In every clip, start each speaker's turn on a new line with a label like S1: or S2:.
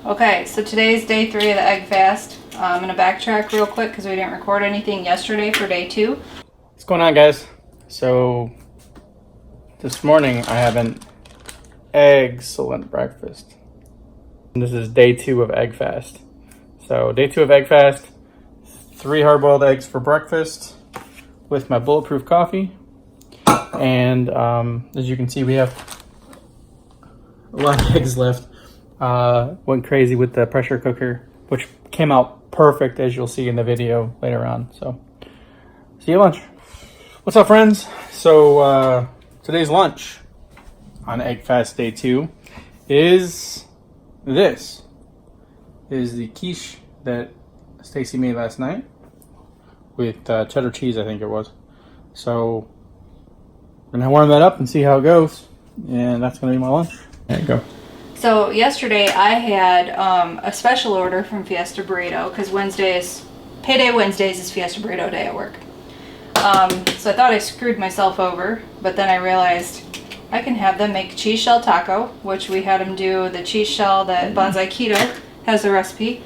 S1: Okay, so today's day 3 of the egg fast. I'm going to backtrack real quick because we didn't record anything yesterday for day 2.
S2: What's going on, guys? So this morning I have an excellent breakfast. And this is day 2 of egg fast. So day 2 of egg fast, 3 hard-boiled eggs for breakfast with my bulletproof coffee. And as you can see, we have a lot of eggs left. Went crazy with the pressure cooker, which came out perfect, as you'll see in the video later on. So see you at lunch. What's up, friends? So today's lunch on egg fast day 2 is this. It is the quiche that Stacy made last night with cheddar cheese, I think it was. So we're gonna warm that up and see how it goes, and that's gonna be my lunch. There you go.
S1: So yesterday I had a special order from Fiesta Burrito because Payday Wednesdays is Fiesta Burrito day at work. So I thought I screwed myself over, but then I realized I can have them make cheese shell taco, which we had them do the cheese shell that Bonsai Keto has the recipe,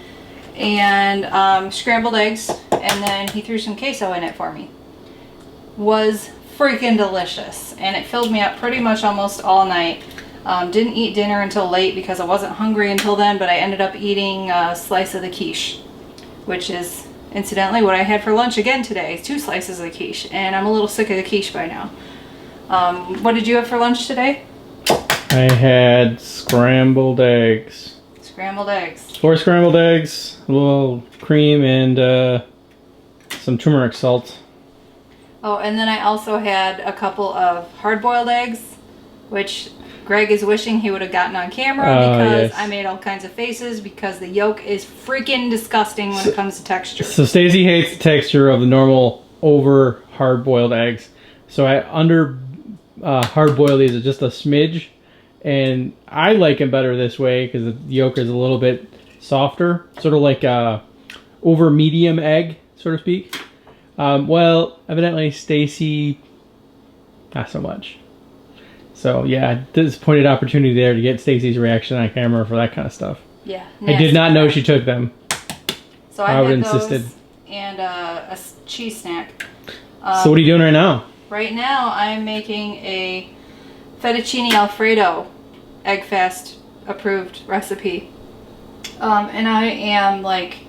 S1: and scrambled eggs, and then he threw some queso in it for me. Was freaking delicious, and it filled me up pretty much almost all night. Didn't eat dinner until late because I wasn't hungry until then, but I ended up eating a slice of the quiche, which is incidentally what I had for lunch again today, 2 slices of the quiche, and I'm a little sick of the quiche by now. What did you have for lunch today?
S2: I had scrambled eggs.
S1: Scrambled eggs.
S2: 4 scrambled eggs, a little cream, and some turmeric salt.
S1: Oh, and then I also had a couple of hard-boiled eggs, which Greg is wishing he would have gotten on camera because yes. I made all kinds of faces because the yolk is freaking disgusting when it comes to texture.
S2: So Stacey hates the texture of the normal over hard-boiled eggs. So I hard-boil these just a smidge, and I like them better this way because the yolk is a little bit softer, sort of like a over medium egg, so to speak. Well, evidently Stacey, not so much. So yeah, disappointed opportunity there to get Stacey's reaction on camera for that kind of stuff.
S1: Yeah,
S2: I did not know she took them.
S1: So I had insisted. Those and a cheese snack.
S2: So what are you doing right now?
S1: Right now I'm making a fettuccine alfredo egg fast approved recipe. And I am like...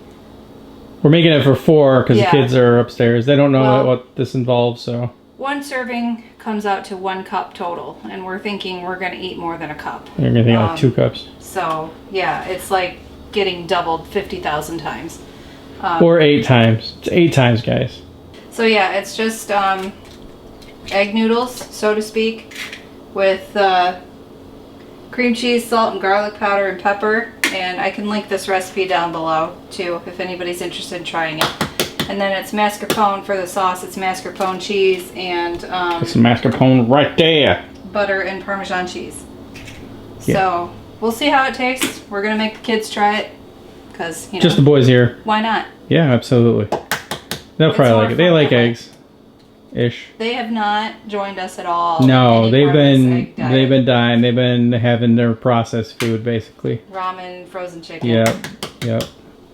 S2: We're making it for 4 because the kids are upstairs. They don't know what this involves, so... 1
S1: serving comes out to 1 cup total, and we're thinking we're going to eat more than a cup.
S2: You're going to think like 2 cups.
S1: So, yeah, it's like getting doubled 50,000 times.
S2: Or 8 times. It's 8 times, guys.
S1: So, yeah, it's just egg noodles, so to speak, with cream cheese, salt, and garlic powder and pepper. And I can link this recipe down below, too, if anybody's interested in trying it. And then it's mascarpone for the sauce. It's mascarpone cheese and...
S2: it's mascarpone right there.
S1: Butter and Parmesan cheese. Yeah. So, we'll see how it tastes. We're going to make the kids try it. Because, you know...
S2: Just the boys here.
S1: Why not?
S2: Yeah, absolutely. They'll probably like it. They like eggs. Ish.
S1: They have not joined us at all.
S2: No, they've been dying. They've been having their processed food, basically.
S1: Ramen, frozen chicken.
S2: Yep.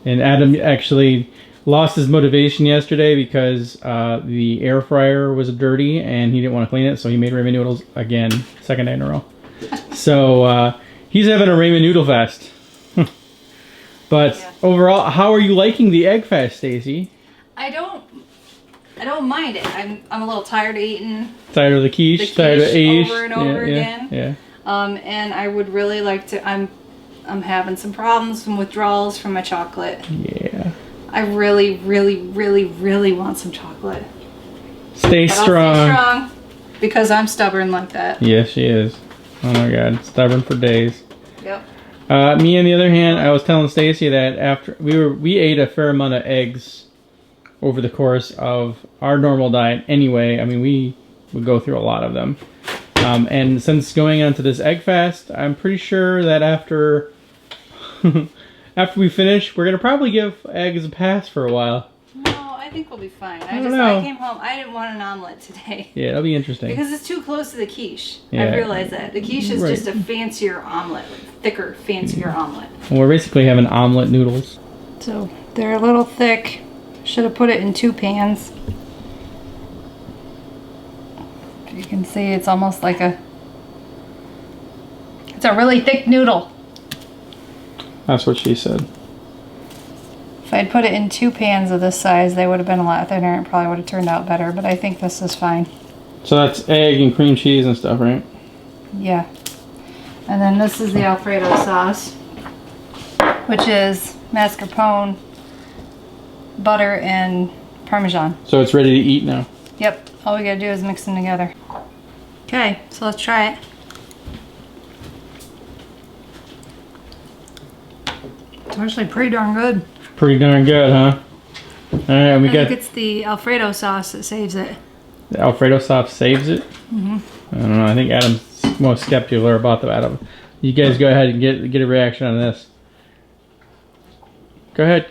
S2: And Adam actually... lost his motivation yesterday because the air fryer was dirty and he didn't want to clean it, so he made ramen noodles again, 2nd day in a row. So he's having a ramen noodle fest. But overall, how are you liking the egg fast, Stacy?
S1: I don't mind it. I'm a little tired of eating.
S2: Tired of the quiche, tired of Aish.
S1: Over and over again.
S2: Yeah.
S1: And I would really like to. I'm having some problems, some withdrawals from my chocolate.
S2: Yeah.
S1: I really, really, really, really want some chocolate.
S2: Stay strong.
S1: Stay strong because I'm stubborn like that.
S2: Yes, she is. Oh my God, stubborn for days.
S1: Yep.
S2: Me on the other hand, I was telling Stacy that after we ate a fair amount of eggs over the course of our normal diet. Anyway, I mean we would go through a lot of them. And since going on to this egg fast, I'm pretty sure that after. After we finish, we're going to probably give eggs a pass for a while.
S1: No, I think we'll be fine.
S2: I don't know.
S1: I came home. I didn't want an omelet today.
S2: Yeah, that'll be interesting.
S1: Because it's too close to the quiche.
S2: Yeah.
S1: I realize that. The quiche is
S2: Right.
S1: just a fancier omelet. Like thicker, fancier omelet.
S2: Well, we're basically having omelet noodles.
S1: So they're a little thick. Should have put it in 2 pans. You can see it's almost like it's a really thick noodle.
S2: That's what she said.
S1: If I'd put it in 2 pans of this size, they would have been a lot thinner and it probably would have turned out better, but I think this is fine.
S2: So that's egg and cream cheese and stuff, right?
S1: Yeah. And then this is the Alfredo sauce, which is mascarpone, butter, and Parmesan.
S2: So it's ready to eat now.
S1: Yep. All we gotta do is mix them together. Okay, so let's try it. It's actually pretty darn good.
S2: Pretty darn good, huh? Alright, we
S1: I
S2: got
S1: think it's the Alfredo sauce that saves it.
S2: the Alfredo sauce saves it. I don't know. I think Adam's more skeptical about the Adam. You guys go ahead and get a reaction on this. Go ahead.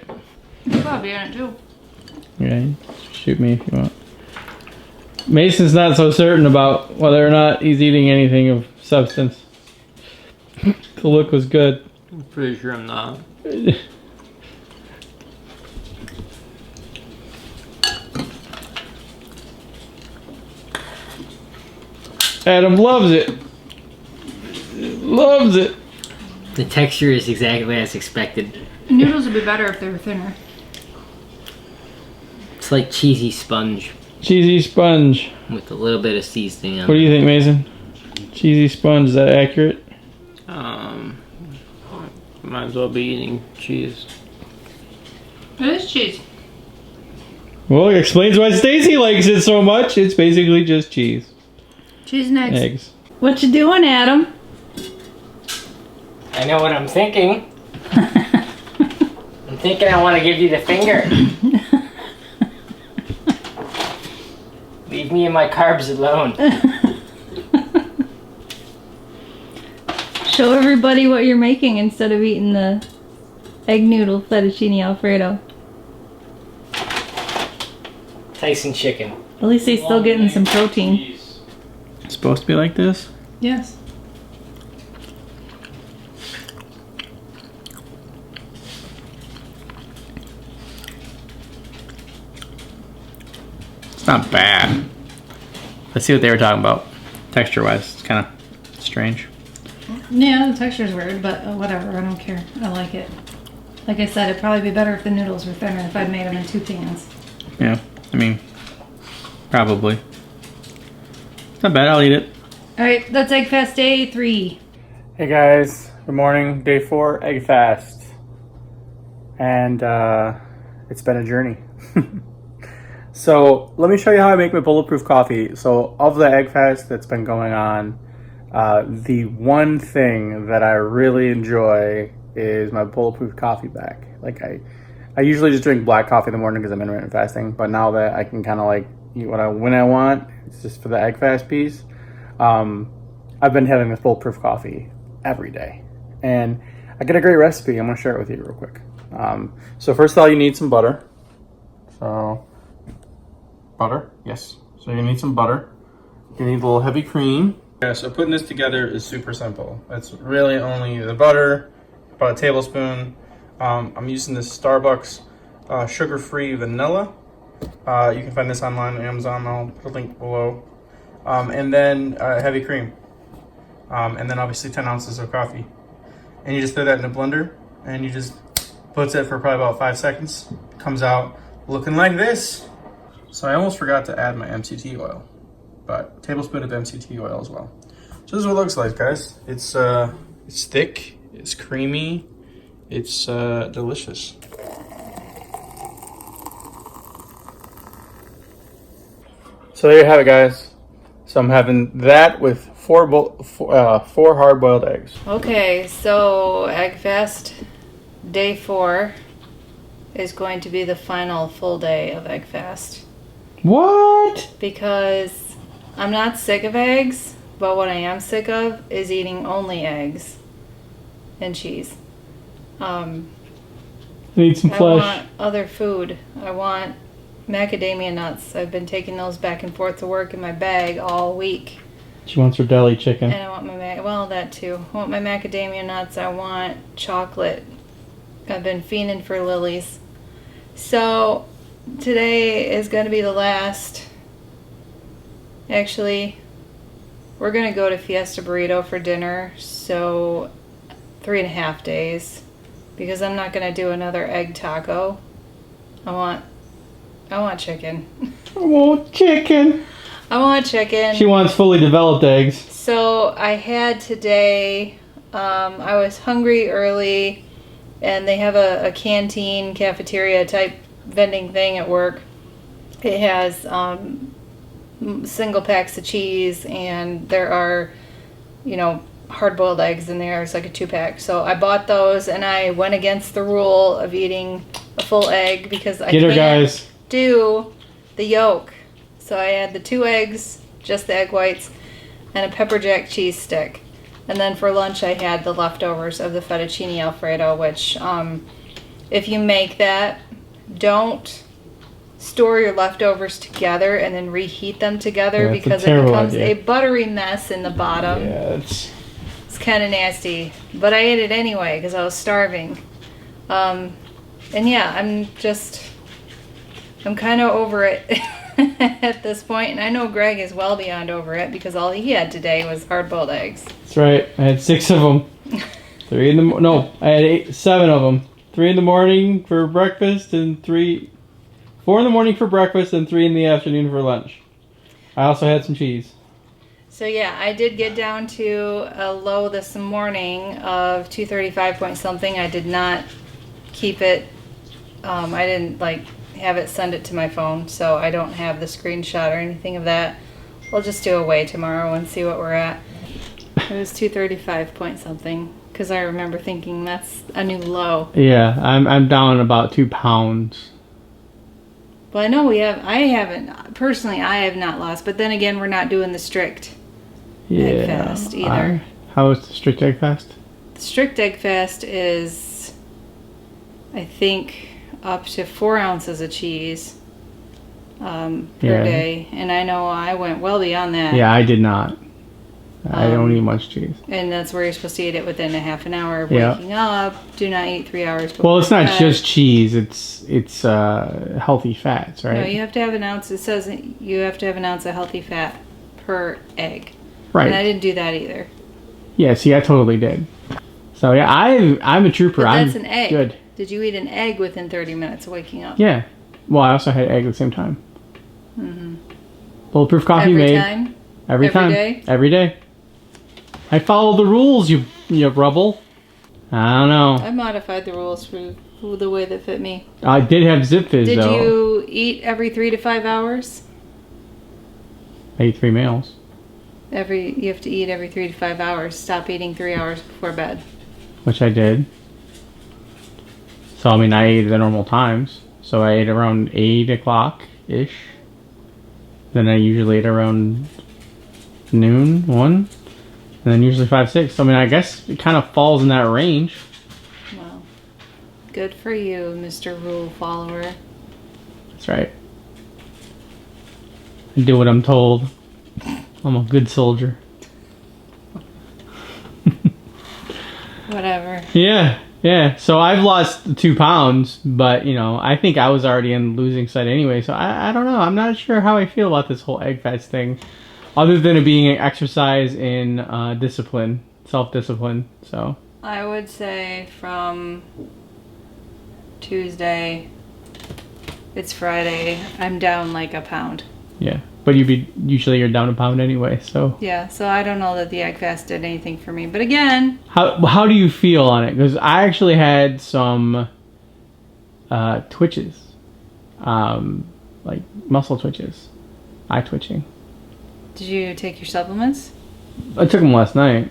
S1: You'll probably be in it too.
S2: Yeah, shoot me if you want. Mason's not so certain about whether or not he's eating anything of substance. The look was good.
S3: I'm pretty sure I'm not.
S2: Adam loves it. Loves it.
S3: The texture is exactly as expected.
S1: Noodles would be better if they were thinner.
S3: It's like cheesy sponge
S2: Cheesy sponge.
S3: with a little bit of seasoning on
S2: What do you think, Mason? Cheesy sponge, is that accurate?
S3: Might as well be eating cheese.
S1: It is cheese.
S2: Well, it explains why Stacy likes it so much. It's basically just cheese.
S1: Cheese and eggs.
S2: Eggs.
S1: What you doing, Adam?
S3: I know what I'm thinking. I'm thinking I want to give you the finger. Leave me and my carbs alone.
S1: Show everybody what you're making instead of eating the egg noodle fettuccine alfredo.
S3: Tyson chicken.
S1: At least he's still getting some protein.
S2: It's supposed to be like this?
S1: Yes.
S2: It's not bad. Let's see what they were talking about. Texture-wise, it's kind of strange.
S1: Yeah, the texture's weird, but whatever. I don't care. I like it. Like I said, it'd probably be better if the noodles were thinner if I'd made them in 2 pans.
S2: Yeah, I mean, probably. It's not bad, I'll eat it.
S1: Alright, that's Egg Fast Day 3.
S2: Hey guys, good morning, day 4, egg fast. And it's been a journey. So let me show you how I make my bulletproof coffee. So of the egg fast that's been going on, the one thing that I really enjoy is my bulletproof coffee bag. Like I usually just drink black coffee in the morning because I'm intermittent fasting, but now that I can kind of like eat when I want, it's just for the egg fast piece. I've been having this bulletproof coffee every day, and I get a great recipe. I'm gonna share it with you real quick. So first of all, you need some butter. So butter, yes. So you need some butter. You need a little heavy cream. Yeah, so putting this together is super simple. It's really only the butter, about a tablespoon. I'm using this Starbucks sugar-free vanilla. You can find this online on Amazon. I'll put a link below. And then heavy cream. And then obviously 10 ounces of coffee. And you just throw that in a blender and you just put it for probably about 5 seconds. Comes out looking like this. So I almost forgot to add my MCT oil, but a tablespoon of MCT oil as well. So this is what it looks like, guys. It's thick, it's creamy, it's delicious. So there you have it, guys. So I'm having that with four hard-boiled eggs.
S1: Okay, so Egg Fast Day 4 is going to be the final full day of Egg Fast.
S2: What?
S1: Because I'm not sick of eggs, but what I am sick of is eating only eggs and cheese.
S2: Need some
S1: I
S2: flesh.
S1: want other food. I want macadamia nuts. I've been taking those back and forth to work in my bag all week.
S2: She wants her deli chicken.
S1: And I want well, that too. I want my macadamia nuts. I want chocolate. I've been fiending for Lily's. So today is going to be the last. Actually, we're going to go to Fiesta Burrito for dinner. So 3.5 days, because I'm not going to do another egg taco. I want chicken.
S2: I want chicken.
S1: I want chicken.
S2: She wants fully developed eggs.
S1: So I had today, I was hungry early, and they have a canteen, cafeteria type vending thing at work. It has single packs of cheese, and there are, hard-boiled eggs in there. It's like a 2-pack. So I bought those, and I went against the rule of eating a full egg because I can't do the yolk. So I had the 2 eggs, just the egg whites, and a pepper jack cheese stick. And then for lunch I had the leftovers of the fettuccine alfredo, which if you make that, don't store your leftovers together and then reheat them together, because it becomes a buttery mess in the bottom.
S2: Yeah,
S1: it's kind of nasty. But I ate it anyway because I was starving. And yeah, I'm kind of over it at this point, and I know Greg is well beyond over it because all he had today was hard-boiled eggs.
S2: That's right. I had 6 of them. I had 7 of them. 3 in the morning for breakfast, and 4 in the morning for breakfast, and 3 in the afternoon for lunch. I also had some cheese.
S1: So yeah, I did get down to a low this morning of 235 point something. I did not keep it. I didn't have it send it to my phone, so I don't have the screenshot or anything of that. We'll just do a weigh tomorrow and see what we're at. It was 235 point something, because I remember thinking that's a new low.
S2: Yeah, I'm down about 2 pounds.
S1: Well, I know I have not lost, but then again, we're not doing the strict egg fast either.
S2: How is the strict egg fast?
S1: The strict egg fast is, I think, up to 4 ounces of cheese per day, and I know I went well beyond that.
S2: Yeah, I did not. I don't eat much cheese.
S1: And that's where you're supposed to eat it within a half an hour of waking up. Do not eat 3 hours before.
S2: Well, it's not just cheese. It's healthy fats, right?
S1: No, you have to have an ounce. It says you have to have an ounce of healthy fat per egg.
S2: Right.
S1: And I didn't do that either.
S2: Yeah, see, I totally did. So yeah, I'm a trooper.
S1: But that's an egg.
S2: Good.
S1: Did you eat an egg within 30 minutes of waking up?
S2: Yeah. Well, I also had egg at the same time.
S1: Mm-hmm.
S2: Bulletproof coffee
S1: Every
S2: made.
S1: time?
S2: Every time.
S1: Day?
S2: Every day. I followed the rules, you rubble. I don't know.
S1: I modified the rules for the way that fit me.
S2: I did have Zip Fizz,
S1: Did
S2: though.
S1: you eat every 3 to 5 hours?
S2: I ate 3 meals.
S1: You have to eat every 3 to 5 hours. Stop eating 3 hours before bed.
S2: Which I did. So, I ate at the normal times. So, I ate around 8 o'clock-ish. Then I usually ate around noon, 1. And then usually 5, 6. So, I guess it kind of falls in that range.
S1: Well, good for you, Mr. Rule Follower.
S2: That's right. I do what I'm told. I'm a good soldier.
S1: Whatever.
S2: Yeah. So I've lost 2 pounds, but I think I was already in losing side anyway. So I don't know. I'm not sure how I feel about this whole egg fast thing, other than it being an exercise in discipline, self-discipline. So
S1: I would say from Tuesday, it's Friday, I'm down like a pound.
S2: Yeah, but usually you're down a pound anyway. So
S1: yeah, so I don't know that the egg fast did anything for me. But again,
S2: how do you feel on it? Because I actually had some twitches, like muscle twitches, eye twitching.
S1: did you take your supplements?
S2: I took them last night.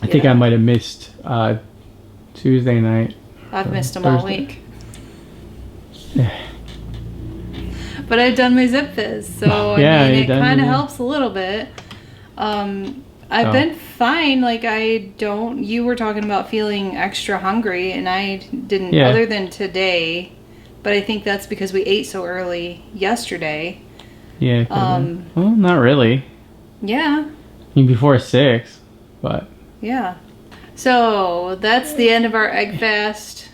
S2: I think
S1: Yeah.
S2: I might have missed Tuesday night.
S1: I've missed them
S2: Thursday.
S1: all week. But I've done my Zip Fizz, so
S2: Yeah,
S1: it
S2: you done
S1: kind of
S2: your-
S1: helps a little bit. I've been fine. You were talking about feeling extra hungry, and I didn't,
S2: Yeah.
S1: other than today, but I think that's because we ate so early yesterday.
S2: Yeah. Well, not really.
S1: Yeah.
S2: I mean, before 6, but.
S1: Yeah. So that's the end of our egg fast.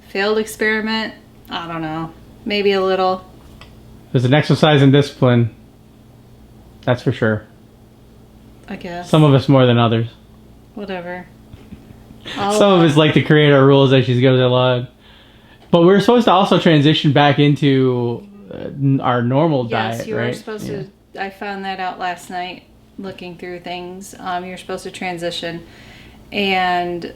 S1: Failed experiment. I don't know. Maybe a little.
S2: There's an exercise in discipline. That's for sure.
S1: I guess.
S2: Some of us more than others.
S1: Whatever.
S2: Some of us like to create our rules as she goes along. But we're supposed to also transition back into our normal diet,
S1: yes, you
S2: right?
S1: were supposed to. I found that out last night looking through things. You're supposed to transition. And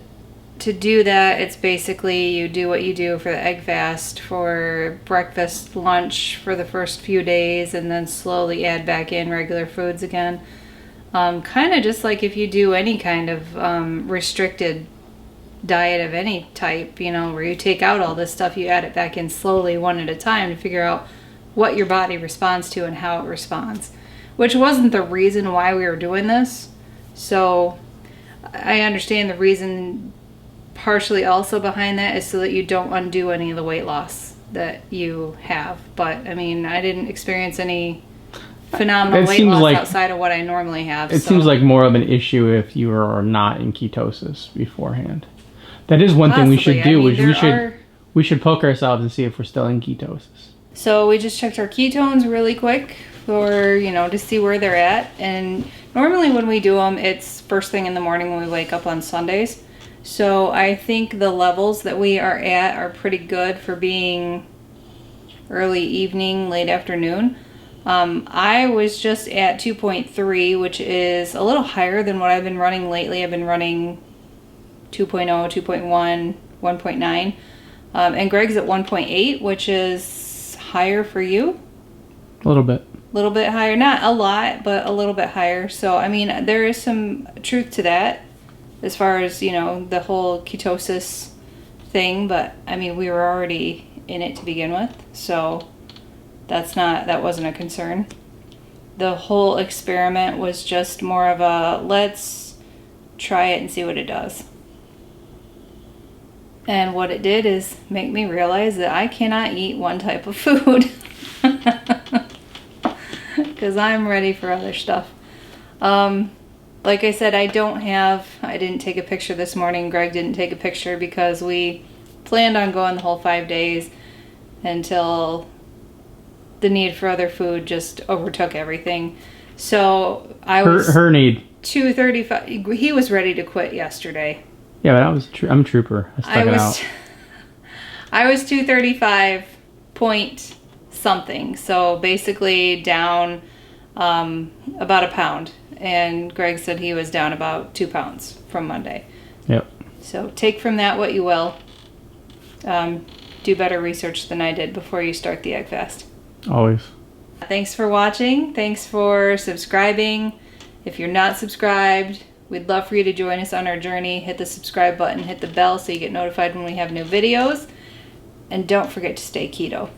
S1: to do that, it's basically you do what you do for the egg fast for breakfast, lunch for the first few days, and then slowly add back in regular foods again. Kind of just like if you do any kind of restricted diet of any type, you know, where you take out all this stuff, you add it back in slowly one at a time to figure out what your body responds to and how it responds, which wasn't the reason why we were doing this. So I understand the reason partially also behind that is so that you don't undo any of the weight loss that you have. But I mean, I didn't experience any phenomenal weight loss outside of what I normally have.
S2: It seems like more of an issue if you are not in ketosis beforehand. That is one thing we should do. We should poke ourselves and see if we're still in ketosis.
S1: So we just checked our ketones really quick for, you know, to see where they're at. And normally when we do them, it's first thing in the morning when we wake up on Sundays. So I think the levels that we are at are pretty good for being early evening, late afternoon. I was just at 2.3, which is a little higher than what I've been running lately. I've been running 2.0, 2.1, 1.9. And Greg's at 1.8, which is higher for you.
S2: A little bit.
S1: A little bit higher. Not a lot, but a little bit higher. So, I mean, there is some truth to that as far as, you know, the whole ketosis thing. But, I mean, we were already in it to begin with. So that wasn't a concern. The whole experiment was just more of a let's try it and see what it does. And what it did is make me realize that I cannot eat one type of food because I'm ready for other stuff. Like I said, I didn't take a picture this morning. Greg didn't take a picture because we planned on going the whole 5 days until the need for other food just overtook everything. So I was
S2: her need
S1: 2:35. He was ready to quit yesterday.
S2: Yeah, but I'm a trooper. I stuck it out.
S1: I was 235 point something. So basically down about a pound. And Greg said he was down about 2 pounds from Monday.
S2: Yep.
S1: So take from that what you will. Do better research than I did before you start the egg fast.
S2: Always.
S1: Thanks for watching. Thanks for subscribing. If you're not subscribed, we'd love for you to join us on our journey. Hit the subscribe button, hit the bell so you get notified when we have new videos. And don't forget to stay keto.